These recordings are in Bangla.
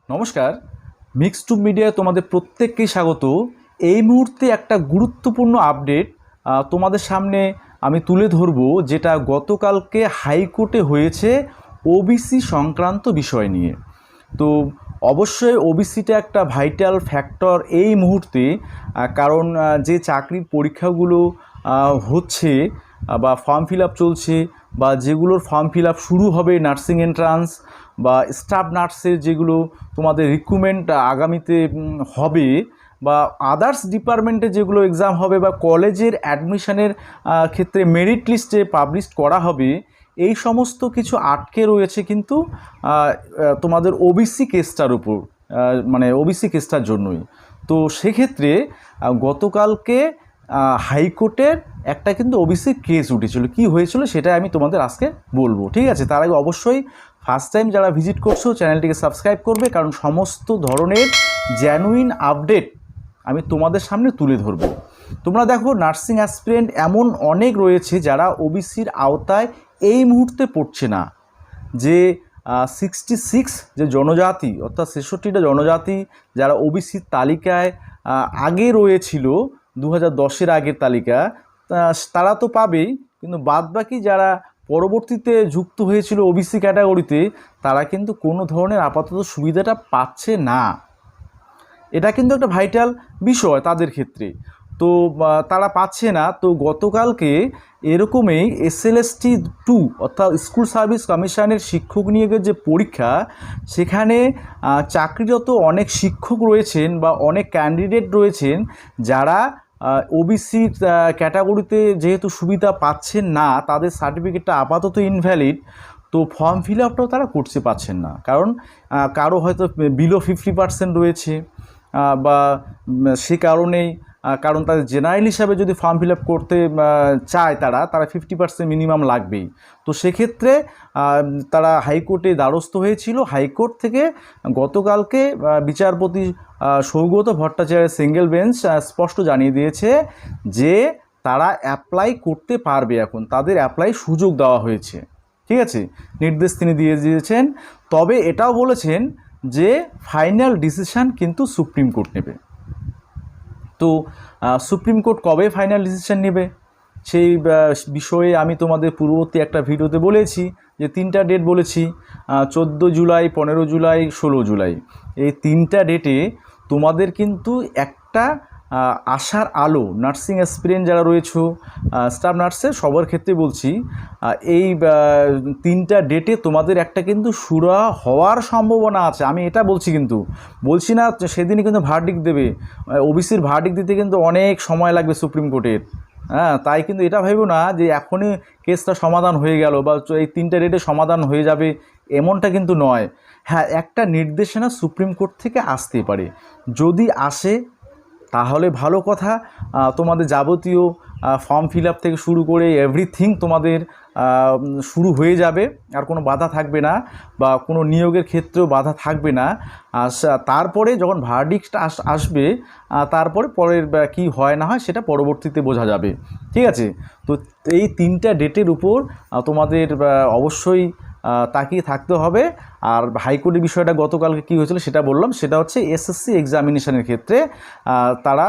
নমস্কার, মিক্সড মিডিয়ায় তোমাদের প্রত্যেককেই স্বাগত। এই মুহূর্তে একটা গুরুত্বপূর্ণ আপডেট তোমাদের সামনে আমি তুলে ধরব, যেটা গতকালকে হাইকোর্টে হয়েছে ওবিসি সংক্রান্ত বিষয় নিয়ে। তো অবশ্যই ওবিসিটা একটা ভাইটাল ফ্যাক্টর এই মুহূর্তে, কারণ যে চাকরির পরীক্ষাগুলো হচ্ছে বা ফর্ম ফিল আপ চলছে, বা যেগুলোর ফর্ম ফিল আপ শুরু হবে, নার্সিং এন্ট্রান্স বা স্টাফ নার্সের যেগুলো তোমাদের রিক্রুটমেন্ট আগামীতে হবে, বা আদার্স ডিপার্টমেন্টে যেগুলো এক্সাম হবে, বা কলেজের অ্যাডমিশনের ক্ষেত্রে মেরিট লিস্টে পাবলিশ করা হবে, এই সমস্ত কিছু আটকে রয়েছে কিন্তু তোমাদের ওবিসি কেসটার উপর, মানে ওবিসি কেসটার জন্যই। তো সেক্ষেত্রে গতকালকে হাইকোর্টের একটা কিন্তু ওবিসি কেস উঠেছিল। কি হয়েছিল সেটা আমি তোমাদের আজকে বলবো, ঠিক আছে? তার আগে অবশ্যই ফার্স্ট টাইম যারা ভিজিট করছো চ্যানেলটিকে সাবস্ক্রাইব করবে, কারণ সমস্ত ধরনের জেনুইন আপডেট আমি তোমাদের সামনে তুলে ধরবো। তোমরা দেখো, নার্সিং অ্যাসপিরেন্ট এমন অনেক রয়েছে যারা ওবিসির আওতায় এই মুহূর্তে পড়ছে না। যে 66 যে জনজাতি, অর্থাৎ 66টা জনজাতি যারা ওবিসির তালিকায় আগে রয়েছিল, 2010-এর আগের তালিকা, তারা তো পাবেই, কিন্তু বাদবাকি যারা পরবর্তীতে যুক্ত হয়েছিল ওবিসি ক্যাটাগরিতে, তারা কিন্তু কোনো ধরনের আপাতত সুবিধাটা পাচ্ছে না। এটা কিন্তু একটা ভাইটাল বিষয় তাদের ক্ষেত্রে। তো তারা পাচ্ছে না। তো গতকালকে এরকমই SLST 2 অর্থাৎ স্কুল সার্ভিস কমিশনের শিক্ষক নিয়োগের যে পরীক্ষা, সেখানে চাকরিরত অনেক শিক্ষক রয়েছেন বা অনেক ক্যান্ডিডেট রয়েছেন যারা ওবিসি ক্যাটাগরিতে যেহেতু সুবিধা পাচ্ছেন না, তাদের সার্টিফিকেটটা আপাতত ইনভ্যালিড। তো ফর্ম ফিল আপটাও তারা করতে পারছেন না, কারণ কারো হয়তো বিলো 50% রয়েছে, বা সে কারণেই, কারণ তাদের জেনারেল হিসাবে যদি ফর্ম ফিল আপ করতে চায় তারা 50% মিনিমাম লাগবেই। তো সেক্ষেত্রে তারা হাইকোর্টে দ্বারস্থ হয়েছিল। হাইকোর্ট থেকে গতকালকে বিচারপতি সৌগত ভট্টাচার্যের সিঙ্গেল বেঞ্চ স্পষ্ট জানিয়ে দিয়েছে যে তারা অ্যাপ্লাই করতে পারবে। এখন তাদের অ্যাপ্লাই সুযোগ দেওয়া হয়েছে, ঠিক আছে, নির্দেশ তিনি দিয়ে দিয়েছেন। তবে এটাও বলেছেন যে ফাইনাল ডিসিশান কিন্তু সুপ্রিম কোর্ট নেবে। তো সুপ্রিম কোর্ট কবে ফাইনাল ডিসিশান নেবে সেই বিষয়ে আমি তোমাদের পূর্ববর্তী একটা ভিডিওতে বলেছি যে 3টা ডেট বলেছি, 14 জুলাই, 15 জুলাই, 16 জুলাই। এই 3টা ডেটে তোমাদের কিন্তু একটা আশার আলো, নার্সিং অ্যাসপিরেন্ট যারা রয়েছে, স্টাফ নার্সের সবার ক্ষেত্রে বলছি, এই 3টা ডেটে তোমাদের একটা কিন্তু সুরা হওয়ার সম্ভাবনা আছে। আমি এটা বলছি, কিন্তু বলছি না সেদিনই কিন্তু ভার্ডিক্ট দেবে। ওবিসির ভার্ডিক্ট দিতে কিন্তু অনেক সময় লাগবে সুপ্রিম কোর্টের। হ্যাঁ, তাই কিন্তু এটা ভেবো না যে এখনই কেসটা সমাধান হয়ে গেল বা এই 3টা ডেটে সমাধান হয়ে যাবে, এমনটা কিন্তু নয়। হ্যাঁ, একটা নির্দেশনা সুপ্রিম কোর্ট থেকে আসতে পারে। যদি আসে তাহলে ভালো কথা, তোমাদের যাবতীয় ফর্ম ফিল আপ থেকে শুরু করে এভরিথিং তোমাদের শুরু হয়ে যাবে, আর কোনো বাধা থাকবে না, বা কোনো নিয়োগের ক্ষেত্রেও বাধা থাকবে না। তারপরে যখন ভার্ডিক্ট আসবে, তারপরে পরের কি হয় না হয় সেটা পরবর্তীতে বোঝা যাবে, ঠিক আছে? তো এই 3টা ডেটের উপর তোমাদের অবশ্যই তাকিয়ে থাকতে হবে। আর হাইকোর্টের বিষয়টা গতকালকে কী হয়েছিল সেটা বললাম, সেটা হচ্ছে এসএসসি এক্সামিনেশনের ক্ষেত্রে তারা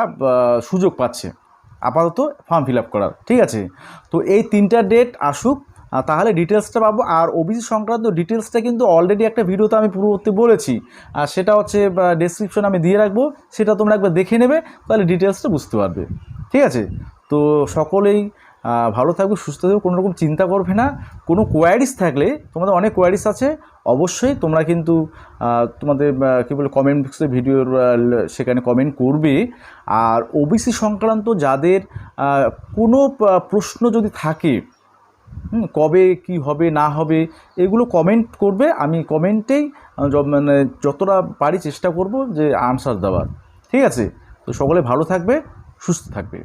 সুযোগ পাচ্ছে আপাতত ফর্ম ফিল আপ করার, ঠিক আছে? তো এই 3টা ডেট আসুক, তাহলে ডিটেলসটা পাবো। আর ওবিসি সংক্রান্ত ডিটেলসটা কিন্তু অলরেডি একটা ভিডিওতে আমি পূর্ববর্তী বলেছি, আর সেটা হচ্ছে ডেসক্রিপশন আমি দিয়ে রাখবো, সেটা তোমরা একবার দেখে নেবে, তাহলে ডিটেলসটা বুঝতে পারবে, ঠিক আছে? তো সকলেই ভালো থাকবে, সুস্থ থাকবে, কোনো রকম চিন্তা করবে না। কোনো কোয়ারিজ থাকলে, তোমাদের অনেক কোয়ারিজ আছে, অবশ্যই তোমরা কিন্তু তোমাদের কী বলে কমেন্ট বক্সে ভিডিওর সেখানে কমেন্ট করবে। আর ওবিসি সংক্রান্ত যাদের কোনো প্রশ্ন যদি থাকে, কবে কি হবে না হবে, এগুলো কমেন্ট করবে। আমি কমেন্টেই মানে যতটা পারি চেষ্টা করব যে আনসার দেওয়ার, ঠিক আছে? তো সকলে ভালো থাকবে, সুস্থ থাকবে।